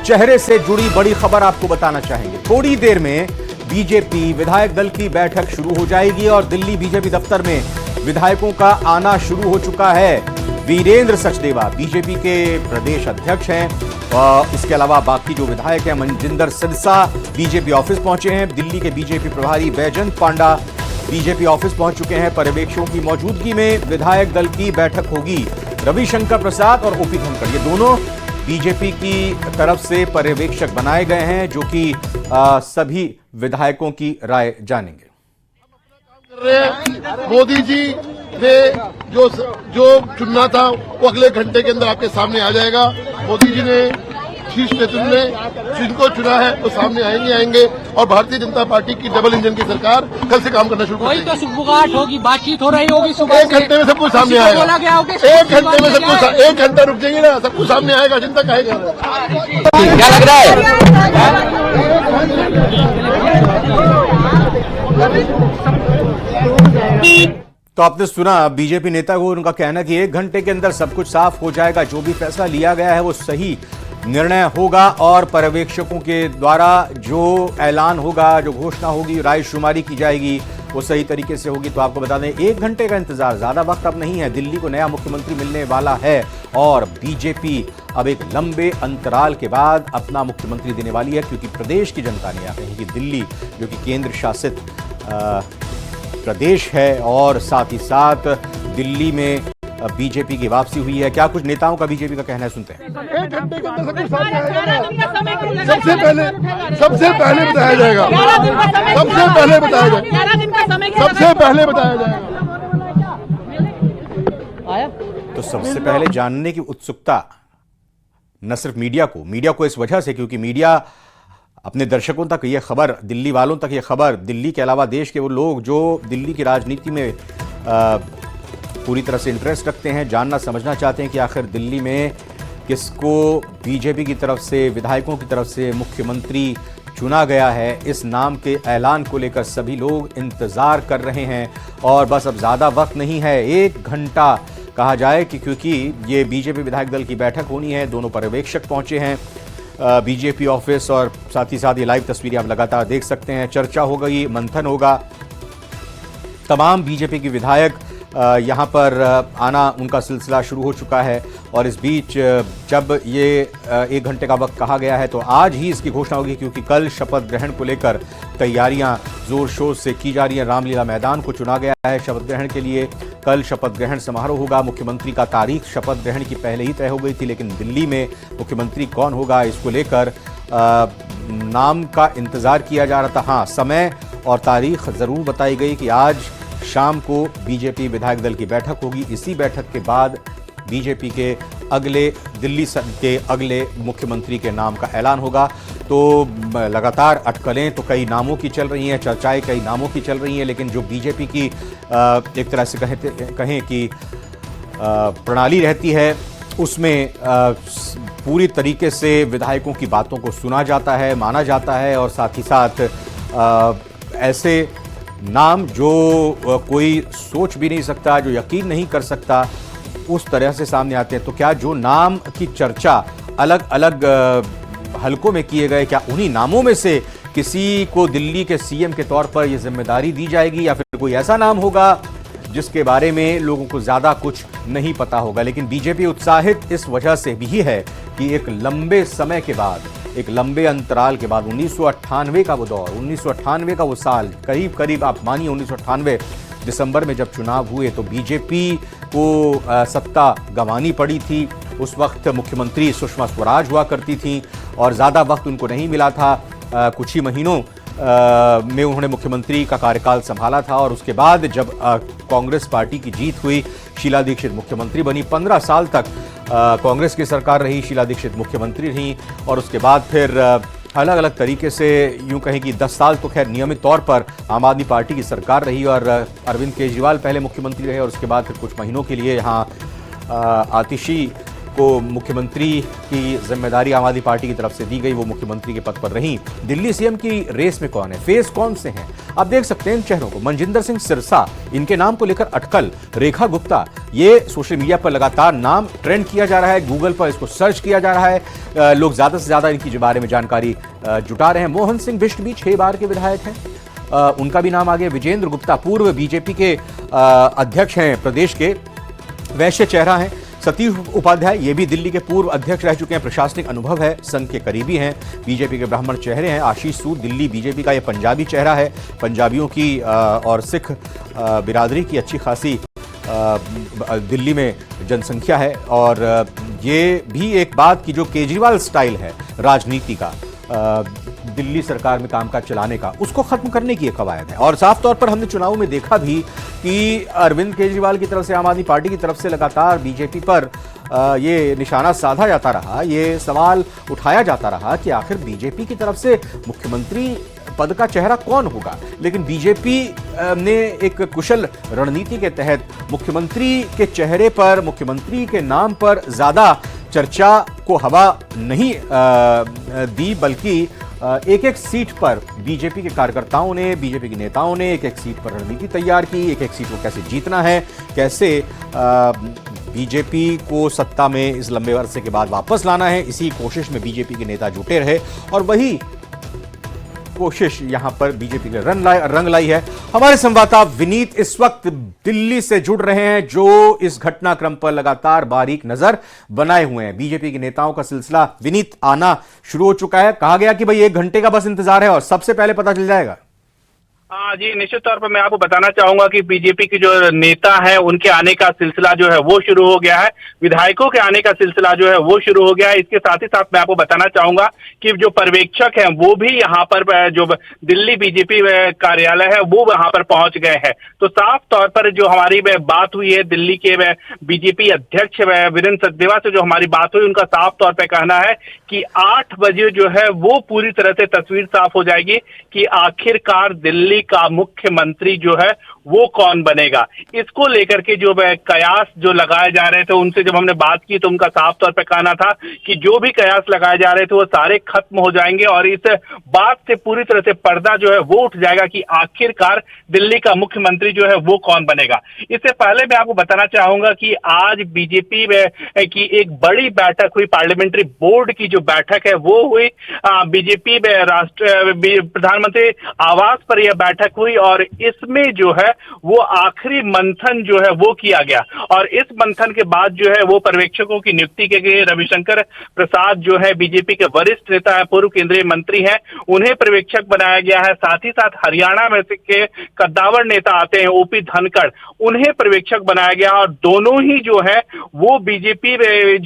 चेहरे से जुड़ी बड़ी खबर आपको बताना चाहेंगे। थोड़ी देर में बीजेपी विधायक दल की बैठक शुरू हो जाएगी और दिल्ली बीजेपी दफ्तर में विधायकों का आना शुरू हो चुका है। वीरेंद्र सचदेवा बीजेपी के प्रदेश अध्यक्ष हैं और इसके अलावा बाकी जो विधायक हैं, मनजिंदर सिरसा बीजेपी ऑफिस पहुंचे हैं। दिल्ली के बीजेपी प्रभारी बैजंत पांडा बीजेपी ऑफिस पहुंच चुके हैं। पर्यवेक्षकों की मौजूदगी में विधायक दल की बैठक होगी। रविशंकर प्रसाद और ओपी धनखड़ ये दोनों बीजेपी की तरफ से पर्यवेक्षक बनाए गए हैं, जो कि सभी विधायकों की राय जानेंगे। मोदी जी ने जो चुनना था वो अगले घंटे के अंदर आपके सामने आ जाएगा। मोदी जी ने शीर्ष नेतृत्व ने जिनको चुना है वो सामने आएंगे और भारतीय जनता पार्टी की डबल इंजन की सरकार कल से काम करना शुरू करेगी। वही तो सुगबुगाहट होगी, बातचीत हो रही होगी सुबह। 1 घंटे में सब कुछ सामने आएगा। 1 घंटे में सब कुछ, 1 घंटा रुक जाएंगे ना, सब कुछ सामने आएगा। चिंता काहे कर रहे हैं? क्या लग रहा है? तो आपने सुना बीजेपी नेता को, उनका कहना कि 1 घंटे के अंदर सब कुछ साफ हो जाएगा। जो भी फैसला लिया गया है वो सही निर्णय होगा और पर्यवेक्षकों के द्वारा जो ऐलान होगा, जो घोषणा होगी, रायशुमारी की जाएगी, वो सही तरीके से होगी। तो आपको बता दें 1 घंटे का इंतजार, ज्यादा वक्त अब नहीं है। दिल्ली को नया मुख्यमंत्री मिलने वाला है और बीजेपी अब एक लंबे अंतराल के बाद अपना मुख्यमंत्री देने वाली है, क्योंकि प्रदेश की जनता ने कही कि दिल्ली जो कि केंद्र शासित प्रदेश है और साथ ही साथ दिल्ली में बीजेपी की वापसी हुई है। क्या कुछ नेताओं का बीजेपी का कहना है, सुनते हैं। 1 घंटे के अंदर सब कुछ सामने आएगा। सबसे पहले बताया जाएगा। सबसे पहले बताया जाएगा। तो सबसे पहले जानने की उत्सुकता न सिर्फ मीडिया को इस वजह से, क्योंकि मीडिया अपने दर्शकों तक ये खबर, दिल्ली वालों तक ये खबर, दिल्ली के अलावा देश के वो लोग जो दिल्ली की राजनीति में पूरी तरह से इंटरेस्ट रखते हैं, जानना समझना चाहते हैं कि आखिर दिल्ली में किसको बीजेपी की तरफ से, विधायकों की तरफ से मुख्यमंत्री चुना गया है। इस नाम के ऐलान को लेकर सभी लोग इंतज़ार कर रहे हैं और बस अब ज़्यादा वक्त नहीं है। 1 घंटा कहा जाए कि क्योंकि ये बीजेपी विधायक दल की बैठक होनी है। दोनों पर्यवेक्षक पहुंचे हैं बीजेपी ऑफिस और साथ ही साथ ये लाइव तस्वीरें आप लगातार देख सकते हैं। चर्चा होगी, मंथन होगा। तमाम बीजेपी के विधायक यहाँ पर आना, उनका सिलसिला शुरू हो चुका है और इस बीच जब ये 1 घंटे का वक्त कहा गया है तो आज ही इसकी घोषणा होगी, क्योंकि कल शपथ ग्रहण को लेकर तैयारियां जोर शोर से की जा रही हैं। रामलीला मैदान को चुना गया है शपथ ग्रहण के लिए। कल शपथ ग्रहण समारोह होगा। मुख्यमंत्री का तारीख शपथ ग्रहण की पहले ही तय हो गई थी, लेकिन दिल्ली में मुख्यमंत्री कौन होगा इसको लेकर नाम का इंतजार किया जा रहा था। हाँ, समय और तारीख जरूर बताई गई कि आज शाम को बीजेपी विधायक दल की बैठक होगी। इसी बैठक के बाद बीजेपी के दिल्ली के अगले मुख्यमंत्री के नाम का ऐलान होगा। तो लगातार अटकलें तो कई नामों की चल रही हैं, चर्चाएं कई नामों की चल रही हैं, लेकिन जो बीजेपी की एक तरह से कहें कि प्रणाली रहती है, उसमें पूरी तरीके से विधायकों की बातों को सुना जाता है, माना जाता है और साथ ही साथ ऐसे नाम जो कोई सोच भी नहीं सकता, जो यकीन नहीं कर सकता, उस तरह से सामने आते हैं। तो क्या जो नाम की चर्चा अलग अलग हलकों में किए गए, क्या उन्हीं नामों में से किसी को दिल्ली के सीएम के तौर पर यह जिम्मेदारी दी जाएगी, या फिर कोई ऐसा नाम होगा जिसके बारे में लोगों को ज्यादा कुछ नहीं पता होगा। लेकिन बीजेपी उत्साहित इस वजह से भी है कि एक लंबे समय के बाद, एक लंबे अंतराल के बाद 1998 का वो दौर, 1998 का वो साल, करीब आप मानिए 1998 दिसंबर में जब चुनाव हुए तो बीजेपी को सत्ता गंवानी पड़ी थी। उस वक्त मुख्यमंत्री सुषमा स्वराज हुआ करती थी और ज़्यादा वक्त उनको नहीं मिला था। कुछ ही महीनों में उन्होंने मुख्यमंत्री का कार्यकाल संभाला था और उसके बाद जब कांग्रेस पार्टी की जीत हुई, शीला दीक्षित मुख्यमंत्री बनी। 15 साल तक कांग्रेस की सरकार रही, शीला दीक्षित मुख्यमंत्री रहीं और उसके बाद फिर अलग अलग तरीके से यूं कहें कि 10 साल तो खैर नियमित तौर पर आम आदमी पार्टी की सरकार रही और अरविंद केजरीवाल पहले मुख्यमंत्री रहे और उसके बाद फिर कुछ महीनों के लिए यहाँ आतिशी को मुख्यमंत्री की जिम्मेदारी आम आदमी पार्टी की तरफ से दी गई, वो मुख्यमंत्री के पद पर रहीं। दिल्ली सीएम की रेस में कौन है, फेस कौन से हैं, आप देख सकते हैं इन चेहरों को। मनजिंदर सिंह सिरसा, इनके नाम को लेकर अटकल। रेखा गुप्ता, ये सोशल मीडिया पर लगातार नाम ट्रेंड किया जा रहा है, गूगल पर इसको सर्च किया जा रहा है, लोग ज्यादा से ज्यादा इनकी बारे में जानकारी जुटा रहे हैं। मोहन सिंह बिष्ट भी 6 बार के विधायक हैं, उनका भी नाम आ गया। विजेंद्र गुप्ता पूर्व बीजेपी के अध्यक्ष हैं प्रदेश के, वैश्य चेहरा हैं। सतीश उपाध्याय, ये भी दिल्ली के पूर्व अध्यक्ष रह चुके हैं, प्रशासनिक अनुभव है, संघ के करीबी हैं, बीजेपी के ब्राह्मण चेहरे हैं। आशीष सूद, दिल्ली बीजेपी का ये पंजाबी चेहरा है, पंजाबियों की और सिख बिरादरी की अच्छी खासी दिल्ली में जनसंख्या है। और ये भी एक बात कि जो केजरीवाल स्टाइल है राजनीति का, दिल्ली सरकार में कामकाज चलाने का, उसको खत्म करने की एक कवायद है। और साफ तौर पर हमने चुनाव में देखा भी कि अरविंद केजरीवाल की तरफ से, आम आदमी पार्टी की तरफ से लगातार बीजेपी पर ये निशाना साधा जाता रहा, ये सवाल उठाया जाता रहा कि आखिर बीजेपी की तरफ से मुख्यमंत्री पद का चेहरा कौन होगा। लेकिन बीजेपी ने एक कुशल रणनीति के तहत मुख्यमंत्री के चेहरे पर, मुख्यमंत्री के नाम पर ज्यादा चर्चा को हवा नहीं दी, बल्कि एक एक सीट पर बीजेपी के कार्यकर्ताओं ने, बीजेपी के नेताओं ने एक एक सीट पर रणनीति तैयार की, एक एक सीट को कैसे जीतना है, कैसे बीजेपी को सत्ता में इस लंबे अरसे के बाद वापस लाना है। इसी कोशिश में बीजेपी के नेता जुटे रहे और वही कोशिश यहां पर बीजेपी ने रंग लाई है। हमारे संवाददाता विनीत इस वक्त दिल्ली से जुड़ रहे हैं, जो इस घटनाक्रम पर लगातार बारीक नजर बनाए हुए हैं। बीजेपी के नेताओं का सिलसिला विनीत आना शुरू हो चुका है, कहा गया कि भाई 1 घंटे का बस इंतजार है और सबसे पहले पता चल जाएगा। हाँ जी, निश्चित तौर पर मैं आपको बताना चाहूंगा कि बीजेपी के जो नेता हैं उनके आने का सिलसिला जो है वो शुरू हो गया है, विधायकों के आने का सिलसिला जो है वो शुरू हो गया है। इसके साथ ही साथ मैं आपको बताना चाहूंगा कि जो पर्यवेक्षक हैं वो भी यहाँ पर, जो दिल्ली बीजेपी कार्यालय है वो वहां पर पहुंच गए हैं। तो साफ तौर पर जो हमारी बात हुई है दिल्ली के बीजेपी अध्यक्ष वीरेंद्र सचदेवा से जो हमारी बात हुई, उनका साफ तौर पर कहना है कि 8 बजे जो है वो पूरी तरह से तस्वीर साफ हो जाएगी कि आखिरकार दिल्ली का मुख्यमंत्री जो है वो कौन बनेगा। इसको लेकर के जो कयास जो लगाए जा रहे थे, उनसे जब हमने बात की तो उनका साफ तौर पर कहना था कि जो भी कयास लगाए जा रहे थे वो सारे खत्म हो जाएंगे और इस बात से पूरी तरह से पर्दा जो है वो उठ जाएगा कि आखिरकार दिल्ली का मुख्यमंत्री जो है वो कौन बनेगा। इससे पहले मैं आपको बताना चाहूंगा कि आज बीजेपी की एक बड़ी बैठक हुई, पार्लियामेंट्री बोर्ड की जो बैठक है वो हुई। बीजेपी प्रधानमंत्री आवास पर यह बैठक हुई और इसमें जो है वो आखिरी मंथन जो है वो किया गया और इस मंथन के बाद जो है वो पर्यवेक्षकों की नियुक्ति की गई। रविशंकर प्रसाद जो है बीजेपी के वरिष्ठ नेता है, पूर्व केंद्रीय मंत्री हैं, उन्हें पर्यवेक्षक बनाया गया है। साथ ही साथ हरियाणा में के कद्दावर नेता आते हैं ओपी धनखड़, उन्हें पर्यवेक्षक बनाया गया और दोनों ही जो है वो बीजेपी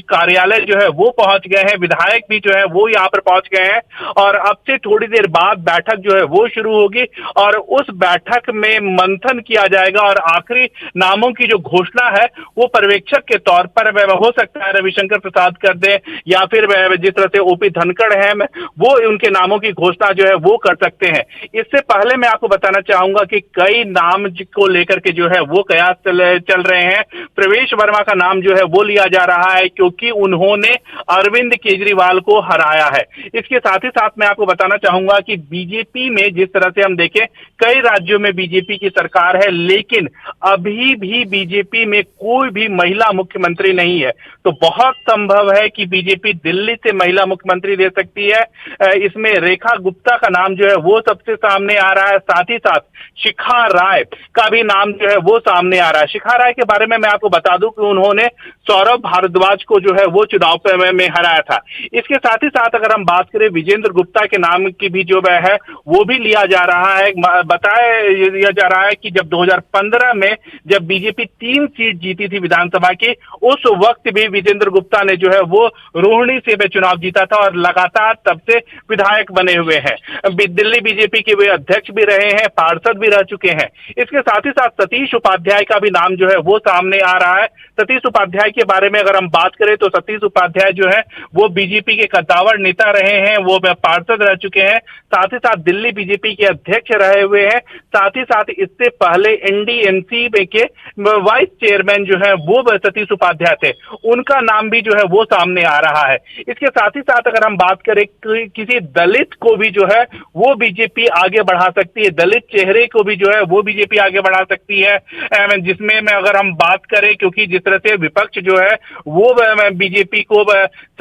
कार्यालय जो है वो पहुंच गए हैं। विधायक भी जो है वो यहाँ पर पहुंच गए हैं और अब से थोड़ी देर बाद बैठक जो है वो शुरू होगी और उस बैठक में मंथन किया जाएगा और आखिरी नामों की जो घोषणा है वो पर्यवेक्षक के तौर पर हो सकता है रविशंकर प्रसाद कर दे या फिर जिस तरह से ओपी धनखड़ है वो उनके नामों की घोषणा जो है वो कर सकते हैं। इससे पहले मैं आपको बताना चाहूंगा कि कई नाम को लेकर के जो है वो कयास चल रहे हैं। प्रवेश वर्मा का नाम जो है वो लिया जा रहा है क्योंकि उन्होंने अरविंद केजरीवाल को हराया है। इसके साथ ही साथ मैं आपको बताना चाहूंगा कि बीजेपी में जिस तरह से हम देखें, कई राज्यों में बीजेपी की सरकार है लेकिन अभी भी बीजेपी में कोई भी महिला मुख्यमंत्री नहीं है। तो बहुत संभव है कि बीजेपी दिल्ली से महिला मुख्यमंत्री दे सकती है। इसमें रेखा गुप्ता का नाम जो है वो सबसे सामने आ रहा है। साथ ही साथ शिखा राय का भी नाम जो है वो सामने आ रहा है। शिखा राय के बारे में मैं आपको बता दूं कि उन्होंने सौरभ भारद्वाज को जो है वो चुनाव में हराया था। इसके साथ ही साथ अगर हम बात करें विजेंद्र गुप्ता के नाम की भी जो है वो भी लिया जा रहा है। बताया जा रहा है कि जब 2015 में जब बीजेपी 3 सीट जीती थी विधानसभा की, उस वक्त भी विजेंद्र गुप्ता ने जो है वो रोहिणी से चुनाव जीता था और लगातार तब से विधायक बने हुए हैं। दिल्ली बीजेपी के वे अध्यक्ष भी रहे हैं, पार्षद भी रह चुके हैं। इसके साथ ही साथ सतीश उपाध्याय का भी नाम जो है वो सामने आ रहा है। सतीश उपाध्याय के बारे में अगर हम बात करें तो सतीश उपाध्याय जो है वो बीजेपी के कद्दावर नेता रहे हैं, वो पार्षद रह चुके हैं, साथ ही साथ दिल्ली बीजेपी के अध्यक्ष रहे हुए हैं। साथ ही साथ इससे पहले एनडीएमसी के वाइस चेयरमैन जो है वो सतीश उपाध्याय थे, उनका नाम भी जो है वो सामने आ रहा है। इसके साथ ही साथ अगर हम बात करें किसी दलित को भी जो है वो बीजेपी आगे बढ़ा सकती है, दलित चेहरे को भी जो है वो बीजेपी आगे बढ़ा सकती है, जिसमें में अगर हम बात करें, क्योंकि जिस तरह से विपक्ष जो है वो बीजेपी को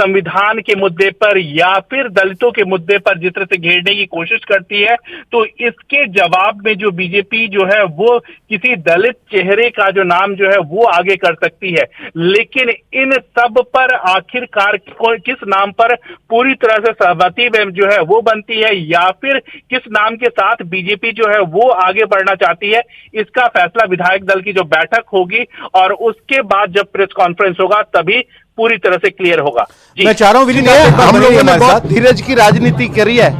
संविधान के मुद्दे पर या फिर दलितों के मुद्दे पर जिस तरह से घेरने की कोशिश करती है, तो इसके जवाब में जो बीजेपी जो है वो किसी दलित चेहरे का जो नाम जो है वो आगे कर सकती है। लेकिन इन सब पर आखिरकार किस नाम पर पूरी तरह से सहमति जो है वो बनती है या फिर किस नाम के साथ बीजेपी जो है वो आगे बढ़ना चाहती है, इसका फैसला विधायक दल की जो बैठक होगी और उसके बाद जब प्रेस कॉन्फ्रेंस होगा तभी पूरी तरह से क्लियर होगा। मैं चाह रहा हूं विनीत, हम लोगों ने बहुत धीरज की राजनीति करी है।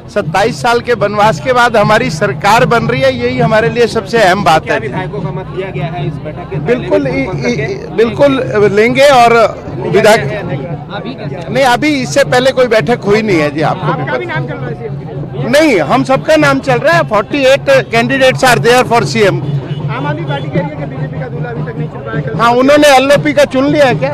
27 साल के वनवास के बाद हमारी सरकार बन रही है, यही हमारे लिए सबसे अहम बात है। विधायकों का मत लिया गया है इस बैठक के? बिल्कुल लेंगे। और विधायक नहीं, अभी इससे पहले कोई बैठक हुई नहीं है जी। आपका भी नाम चल रहा है? नहीं, हम सबका नाम चल रहा है। 48 candidates are there for CM. Aam Aadmi party कह रही है कि बीजेपी का दूल्हा अभी तक नहीं चुन पाया। हाँ, उन्होंने एलओपी का चुन लिया है क्या?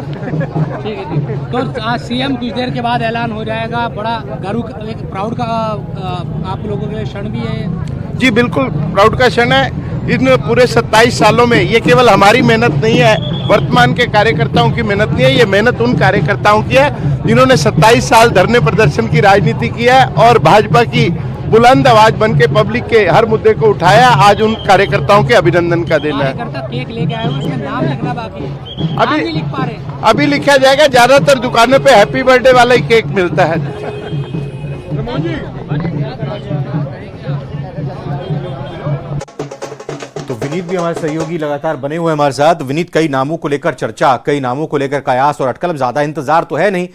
ठीक है। तो आज सीएम कुछ देर के बाद ऐलान हो जाएगा। बड़ा गर्व, एक प्राउड का आप लोगों के लिए क्षण भी है। जी बिल्कुल प्राउड का क्षण है। इन पूरे 27 सालों में ये केवल हमारी मेहनत नहीं है, वर्तमान के कार्यकर्ताओं की मेहनत नहीं है, ये मेहनत उन कार्यकर्ताओं की है जिन्होंने 27 साल धरने प्रदर्शन की राजनीति की है और भाजपा की बुलंद आवाज बन के पब्लिक के हर मुद्दे को उठाया। आज उन कार्यकर्ताओं के अभिनंदन का दिन है। कार्यकर्ता केक लेके आए, उसमें नाम लिखना बाकी है, नाम नहीं लिख पा रहे। अभी लिखा जाएगा। ज्यादातर दुकानों पे हैप्पी बर्थडे वाला ही केक मिलता है। तो विनीत भी हमारे सहयोगी लगातार बने हुए हमारे साथ। विनीत, कई नामों को लेकर चर्चा, कई नामों को लेकर कयास और अटकल, अब ज्यादा इंतजार तो है नहीं।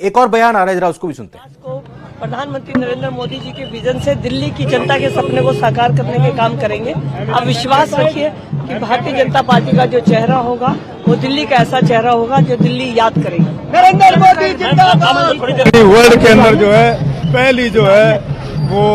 एक और बयान आ रहा है, जरा उसको भी सुनते हैं। प्रधानमंत्री नरेंद्र मोदी जी के विजन से दिल्ली की जनता के सपने को साकार करने के काम करेंगे। आप विश्वास रखिए कि भारतीय जनता पार्टी का जो चेहरा होगा वो दिल्ली का ऐसा चेहरा होगा जो दिल्ली याद करेगी। नरेंद्र मोदी जिंदाबाद। वर्ल्ड के अंदर जो है पहली जो है वो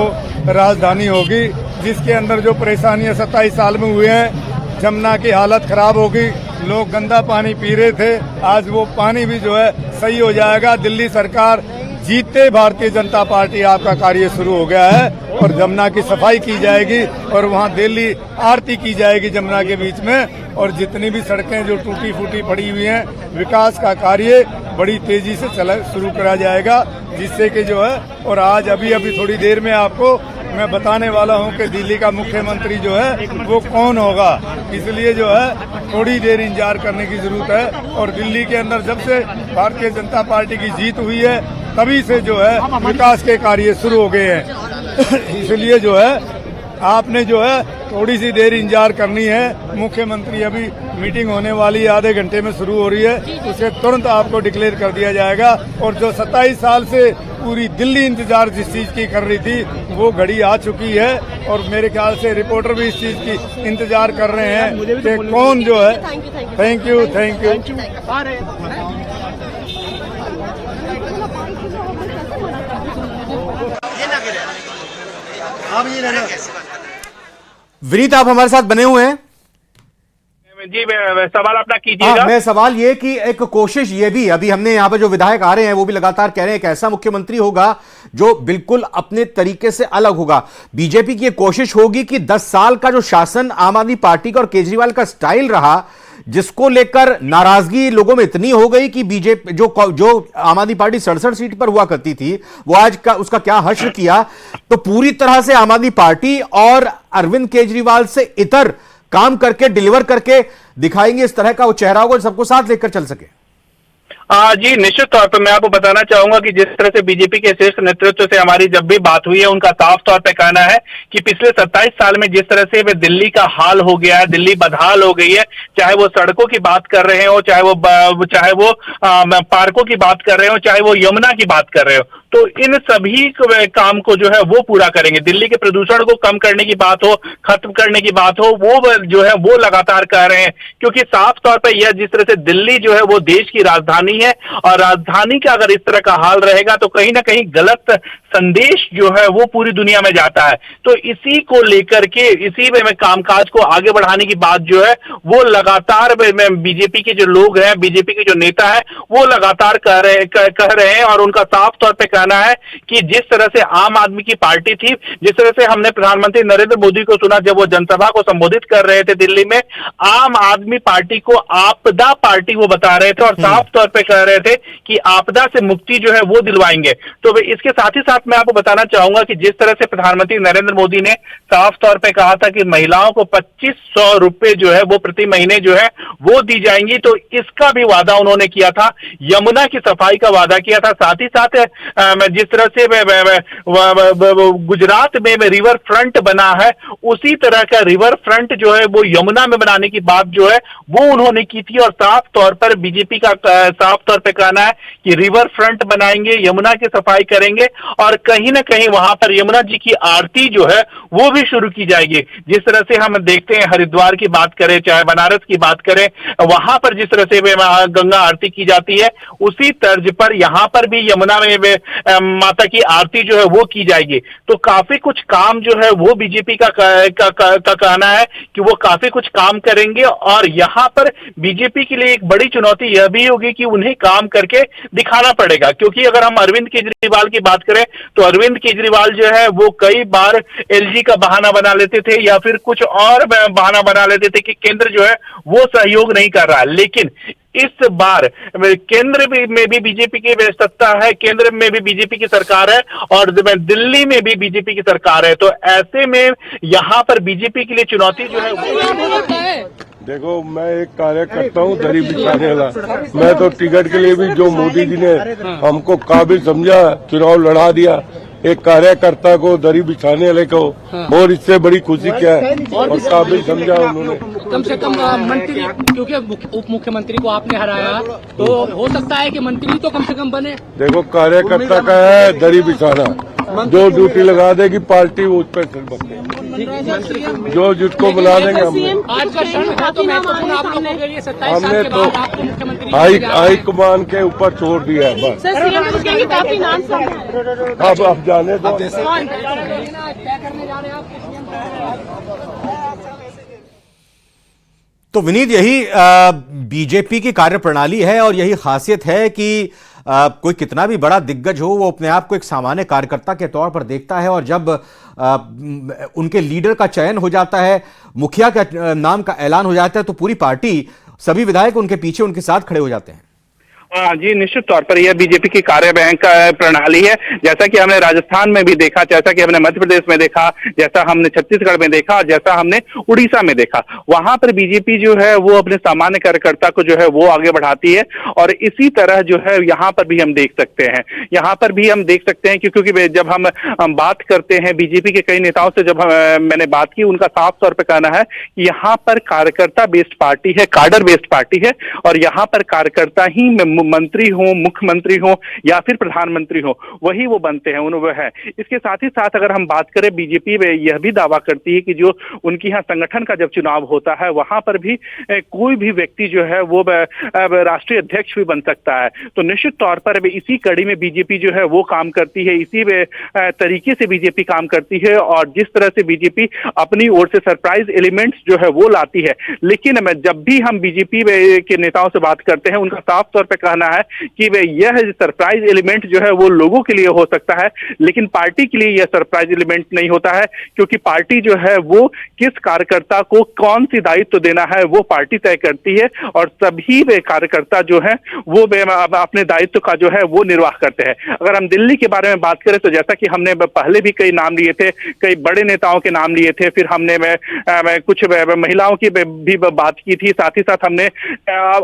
राजधानी होगी, जिसके अंदर जो परेशानियां 27 साल में हुए हैं, जमुना की हालत खराब होगी, लोग गंदा पानी पी रहे थे, आज वो पानी भी जो है सही हो जाएगा। दिल्ली सरकार जीतते भारतीय जनता पार्टी आपका कार्य शुरू हो गया है और जमुना की सफाई की जाएगी और वहाँ दिल्ली आरती की जाएगी जमुना के बीच में। और जितनी भी सड़कें जो टूटी फूटी पड़ी हुई हैं, विकास का कार्य बड़ी तेजी से शुरू करा जाएगा, जिससे कि जो है, और आज अभी थोड़ी देर में आपको मैं बताने वाला हूं कि दिल्ली का मुख्यमंत्री जो है वो कौन होगा। इसलिए जो है थोड़ी देर इंतजार करने की जरूरत है। और दिल्ली के अंदर जब से भारतीय जनता पार्टी की जीत हुई है तभी से जो है विकास के कार्य शुरू हो गए हैं। इसलिए जो है आपने जो है थोड़ी सी देर इंतजार करनी है। मुख्यमंत्री अभी मीटिंग होने वाली है, आधे घंटे में शुरू हो रही है, उसे तुरंत आपको डिक्लेयर कर दिया जाएगा। और जो 27 साल से पूरी दिल्ली इंतजार जिस चीज की कर रही थी वो घड़ी आ चुकी है और मेरे ख्याल से रिपोर्टर भी इस चीज की इंतजार कर रहे हैं कि कौन जो है। Thank you. विनीत, आप हमारे साथ बने हुए हैं जी। सवाल अपना कीजिएगा। मैं सवाल ये कि एक कोशिश ये भी, अभी हमने यहाँ पे जो विधायक आ रहे हैं वो भी लगातार कह रहे हैं कि ऐसा मुख्यमंत्री होगा जो बिल्कुल अपने तरीके से अलग होगा। बीजेपी की कोशिश होगी कि 10 साल का जो शासन आम आदमी पार्टी का और केजरीवाल का स्टाइल रहा, जिसको लेकर नाराजगी लोगों में इतनी हो गई कि बीजेपी जो आम आदमी पार्टी 67 सीट पर हुआ करती थी वो आज का उसका क्या हश्र किया। तो पूरी तरह से आम आदमी पार्टी और अरविंद केजरीवाल से इतर काम करके डिलीवर करके दिखाएंगे, इस तरह का वो चेहरा होगा सबको साथ लेकर चल सके। जी निश्चित तौर पर मैं आपको बताना चाहूंगा कि जिस तरह से बीजेपी के शीर्ष नेतृत्व से हमारी जब भी बात हुई है, उनका साफ तौर पे कहना है कि पिछले 27 साल में जिस तरह से वे दिल्ली का हाल हो गया है, दिल्ली बदहाल हो गई है, चाहे वो सड़कों की बात कर रहे हो, चाहे वो पार्कों की बात कर रहे हो, चाहे वो यमुना की बात कर रहे हो, तो इन सभी काम को जो है वो पूरा करेंगे। दिल्ली के प्रदूषण को कम करने की बात हो, खत्म करने की बात हो, वो जो है वो लगातार कह रहे हैं। क्योंकि साफ तौर पर यह जिस तरह से दिल्ली जो है वो देश की राजधानी है और राजधानी का अगर इस तरह का हाल रहेगा तो कहीं ना कहीं गलत संदेश जो है वो पूरी दुनिया में जाता है। तो इसी को लेकर के, इसी में कामकाज को आगे बढ़ाने की बात जो है वो लगातार बीजेपी के जो लोग हैं, बीजेपी के जो नेता है वो लगातार कह रहे हैं और उनका साफ तौर पे कहना है कि जिस तरह से आम आदमी की पार्टी थी, जिस तरह से हमने प्रधानमंत्री नरेंद्र मोदी को सुना जब वो जनसभा को संबोधित कर रहे थे दिल्ली में, आम आदमी पार्टी को आपदा पार्टी वो बता रहे थे और साफ तौर पे कह रहे थे कि आपदा से मुक्ति जो है वो दिलवाएंगे। तो इसके साथ ही साथ मैं आपको बताना चाहूंगा कि जिस तरह से प्रधानमंत्री नरेंद्र मोदी ने साफ तौर पे कहा था कि महिलाओं को 2500 रुपए जो है वो प्रति महीने जो है वो दी जाएंगी, तो इसका भी वादा उन्होंने किया था। यमुना की सफाई का वादा किया था। साथ ही साथ जिस तरह से गुजरात में रिवर फ्रंट बना है, उसी तरह का रिवर फ्रंट जो है वो यमुना में बनाने की बात जो है वो उन्होंने की थी। और साफ तौर पर बीजेपी का साफ तौर पे कहना है कि रिवर फ्रंट बनाएंगे, यमुना की सफाई करेंगे और कहीं ना कहीं वहां पर यमुना जी की आरती जो है वो भी शुरू की जाएगी। जिस तरह से हम देखते हैं हरिद्वार की बात करें, चाहे बनारस की बात करें, वहां पर जिस तरह से गंगा आरती की जाती है, उसी तर्ज पर यहां पर भी यमुना में माता की आरती जो है वो की जाएगी। तो काफी कुछ काम जो है वो बीजेपी का कहना है कि वो काफी कुछ काम करेंगे। और यहां पर बीजेपी के लिए एक बड़ी चुनौती यह भी होगी कि उन्हें काम करके दिखाना पड़ेगा, क्योंकि अगर हम अरविंद केजरीवाल की बात करें तो अरविंद केजरीवाल जो है वो कई बार एलजी का बहाना बना लेते थे या फिर कुछ और बहाना बना लेते थे कि केंद्र जो है वो सहयोग नहीं कर रहा है। लेकिन इस बार केंद्र में भी बीजेपी की सत्ता है, केंद्र में भी बीजेपी की सरकार है और दिल्ली में भी बीजेपी की सरकार है। तो ऐसे में यहां पर बीजेपी के लिए चुनौती जो है देखो, मैं एक कार्यकर्ता हूँ दरी बिछाने वाला। मैं तो टिकट के लिए भी जो मोदी जी ने हमको काबिल समझा, चुनाव लड़ा दिया, एक कार्यकर्ता को दरी बिछाने वाले को, और इससे बड़ी खुशी क्या है, और काबिल समझा उन्होंने। कम से कम मंत्री, क्योंकि उप मुख्यमंत्री को आपने हराया, तो हो सकता है कि मंत्री तो कम से कम बने। देखो, कार्यकर्ता का है दरी बिछाना, जो ड्यूटी लगा देगी पार्टी उस पर सिर बंदे, जो जिसको बुला देंगे हम। आज का क्षण तो महत्वपूर्ण आप लोगों के लिए 27 साल के बाद आपको मुख्यमंत्री हाई कमान के ऊपर छोड़ दिया है बस। काफी नाम अब जाने दो। तय करने जा रहे हैं आप। तो विनीत, यही बीजेपी की कार्यप्रणाली है और यही खासियत है कि कोई कितना भी बड़ा दिग्गज हो वो अपने आप को एक सामान्य कार्यकर्ता के तौर पर देखता है, और जब उनके लीडर का चयन हो जाता है, मुखिया का नाम का ऐलान हो जाता है, तो पूरी पार्टी, सभी विधायक उनके पीछे, उनके साथ खड़े हो जाते हैं। जी, निश्चित तौर पर यह बीजेपी की कार्य प्रणाली है। जैसा कि हमने राजस्थान में भी देखा, जैसा कि हमने मध्य प्रदेश में देखा, जैसा हमने छत्तीसगढ़ में देखा, जैसा हमने उड़ीसा में देखा, वहां पर बीजेपी जो है वो अपने सामान्य कार्यकर्ता को जो है वो आगे बढ़ाती है। और इसी तरह जो है यहाँ पर भी हम देख सकते हैं, यहाँ पर भी हम देख सकते हैं क्योंकि जब हम बात करते हैं बीजेपी के कई नेताओं से, जब मैंने बात की, उनका साफ तौर पर कहना है कि यहाँ पर कार्यकर्ता बेस्ड पार्टी है, काडर बेस्ड पार्टी है, और यहाँ पर कार्यकर्ता ही मंत्री हो, मुख्यमंत्री हो या फिर प्रधानमंत्री हो, वही वो बनते हैं, वो है। इसके साथ ही साथ अगर हम बात करें, बीजेपी यह भी दावा करती है कि जो उनकी यहाँ संगठन का जब चुनाव होता है, वहां पर भी कोई भी व्यक्ति जो है वो राष्ट्रीय अध्यक्ष भी बन सकता है। तो निश्चित तौर पर इसी कड़ी में बीजेपी जो है वो काम करती है, इसी तरीके से बीजेपी काम करती है। और जिस तरह से बीजेपी अपनी ओर से सरप्राइज एलिमेंट्स जो है वो लाती है, लेकिन जब भी हम बीजेपी के नेताओं से बात करते हैं, उनका साफ तौर पर कहना है कि यह सरप्राइज एलिमेंट जो है वो लोगों के लिए हो सकता है, लेकिन पार्टी के लिए यह सरप्राइज एलिमेंट नहीं होता है, क्योंकि पार्टी जो है वो किस कार्यकर्ता को कौन सी दायित्व देना है वो पार्टी तय करती है। और सभी कार्यकर्ता जो है वो अपने दायित्व का जो है वो निर्वाह करते हैं। अगर हम दिल्ली के बारे में बात करें तो जैसा कि हमने पहले भी कई नाम लिए थे, कई बड़े नेताओं के नाम लिए थे, फिर हमने कुछ महिलाओं की भी बात की थी, साथ ही साथ हमने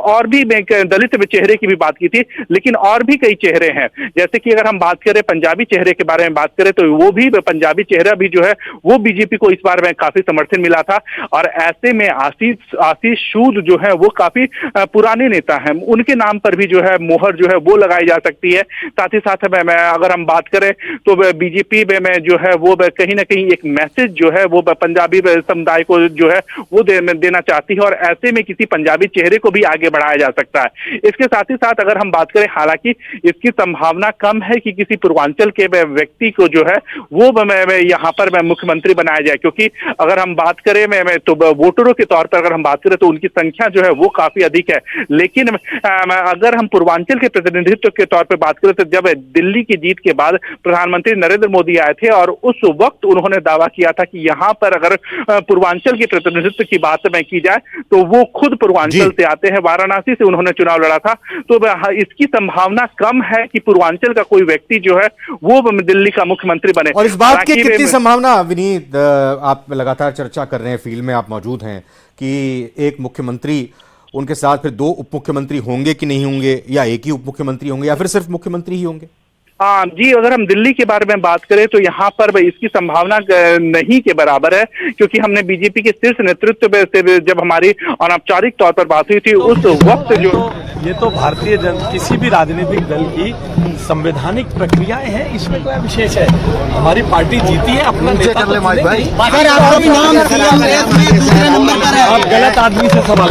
और भी दलित चेहरे की भी बात की थी, लेकिन और भी कई चेहरे हैं। जैसे कि अगर हम बात करें पंजाबी चेहरे के बारे में बात करें तो वो भी पंजाबी चेहरा भी जो है वो बीजेपी को इस बार में काफी समर्थन मिला था। और ऐसे में आशीष सूद जो है वो काफी पुराने नेता हैं, उनके नाम पर भी जो है मोहर जो है वो लगाई जा सकती है। साथ ही साथ अगर हम बात करें तो बीजेपी में जो है वो कहीं ना कहीं एक मैसेज जो है वो पंजाबी समुदाय को जो है वो देना चाहती है, और ऐसे में किसी पंजाबी चेहरे को भी आगे बढ़ाया जा सकता है। इसके साथ ही साथ साथ अगर हम बात करें, हालांकि इसकी संभावना कम है कि किसी पूर्वांचल के व्यक्ति को जो है वो यहाँ पर मुख्यमंत्री बनाया जाए, क्योंकि अगर हम बात करें तो वोटरों के तौर पर अगर हम बात करें तो उनकी संख्या जो है वो काफी अधिक है। लेकिन अगर हम पूर्वांचल के प्रतिनिधित्व के तौर पर बात करें तो जब दिल्ली की जीत के बाद प्रधानमंत्री नरेंद्र मोदी आए थे और उस वक्त उन्होंने दावा किया था कि यहाँ पर अगर पूर्वांचल के प्रतिनिधित्व की बात में की जाए तो वो खुद पूर्वांचल से आते हैं, वाराणसी से उन्होंने चुनाव लड़ा था। तो इसकी संभावना कम है कि पूर्वांचल का कोई व्यक्ति जो है वो दिल्ली का मुख्यमंत्री बने। और इस बात की कितनी संभावना विनीत, आप लगातार चर्चा कर रहे हैं, फील्ड में आप मौजूद हैं, कि एक मुख्यमंत्री उनके साथ फिर 2 उप मुख्यमंत्री होंगे कि नहीं होंगे, या एक ही उप मुख्यमंत्री होंगे, या फिर सिर्फ मुख्यमंत्री ही होंगे? हाँ जी, अगर हम दिल्ली के बारे में बात करें तो यहाँ पर इसकी संभावना नहीं के बराबर है, क्योंकि हमने बीजेपी के शीर्ष नेतृत्व से जब हमारी अनौपचारिक तौर पर बात हुई थी उस वक्त जो ये तो भारतीय किसी भी राजनीतिक दल की संवैधानिक प्रक्रियाएं हैं, इसमें कोई विशेष है। हमारी पार्टी जीती है, अपना नेता तो आप गलत आदमी से सवाल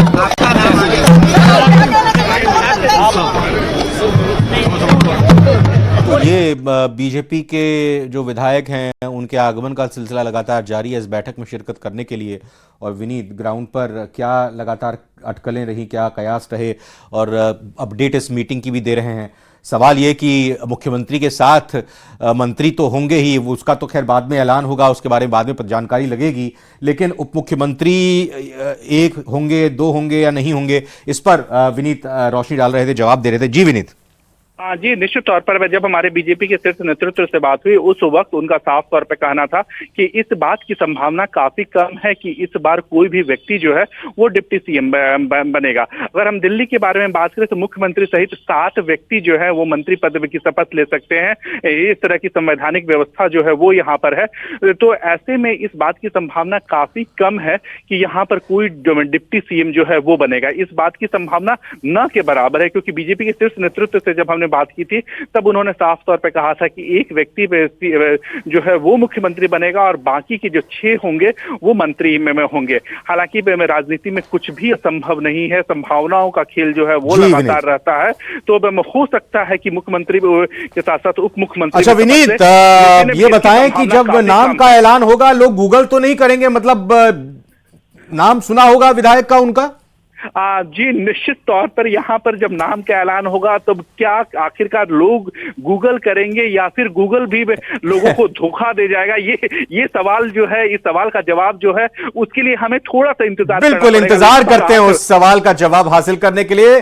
ये बीजेपी के जो विधायक हैं उनके आगमन का सिलसिला लगातार जारी है इस बैठक में शिरकत करने के लिए। और विनीत, ग्राउंड पर क्या लगातार अटकलें रही, क्या कयास रहे, और अपडेट इस मीटिंग की भी दे रहे हैं। सवाल ये कि मुख्यमंत्री के साथ मंत्री तो होंगे ही, उसका तो खैर बाद में ऐलान होगा, उसके बारे में बाद में जानकारी लगेगी, लेकिन उप मुख्यमंत्री 1 होंगे, 2 होंगे या नहीं होंगे, इस पर विनीत रोशनी डाल रहे थे, जवाब दे रहे थे। जी विनीत। हाँ जी, निश्चित तौर पर जब हमारे बीजेपी के शीर्ष नेतृत्व से बात हुई उस वक्त उनका साफ तौर पर कहना था कि इस बात की संभावना काफी कम है कि इस बार कोई भी व्यक्ति जो है वो डिप्टी सीएम बनेगा। अगर हम दिल्ली के बारे में बात करें तो मुख्यमंत्री सहित 7 व्यक्ति जो है वो मंत्री पद की शपथ ले सकते हैं। इस तरह की संवैधानिक व्यवस्था जो है वो यहाँ पर है। तो ऐसे में इस बात की संभावना काफी कम है कि यहाँ पर कोई डिप्टी सीएम जो है वो बनेगा। इस बात की संभावना न के बराबर है, क्योंकि बीजेपी के शीर्ष नेतृत्व से जब हमने बात की थी तब उन्होंने साफ तौर पे कहा था कि एक व्यक्ति जो है वो मुख्यमंत्री बनेगा और बाकी के जो 6 होंगे वो मंत्री में होंगे। हालांकि राजनीति में कुछ भी असंभव नहीं है, संभावनाओं का खेल जो है वो लगातार रहता है। तो हो सकता है कि मुख्यमंत्री के साथ साथ उप मुख्यमंत्री। अच्छा विनीत, ये बताएं कि जब नाम का ऐलान होगा लोग गूगल तो नहीं करेंगे, मतलब नाम सुना होगा विधायक का उनका? जी निश्चित तौर पर यहाँ पर जब नाम का ऐलान होगा तब क्या आखिरकार लोग गूगल करेंगे या फिर गूगल भी लोगों को धोखा दे जाएगा, ये सवाल जो है, इस सवाल का जवाब जो है उसके लिए हमें थोड़ा सा इंतजार, बिल्कुल इंतजार करते हैं उस सवाल का जवाब हासिल करने के लिए।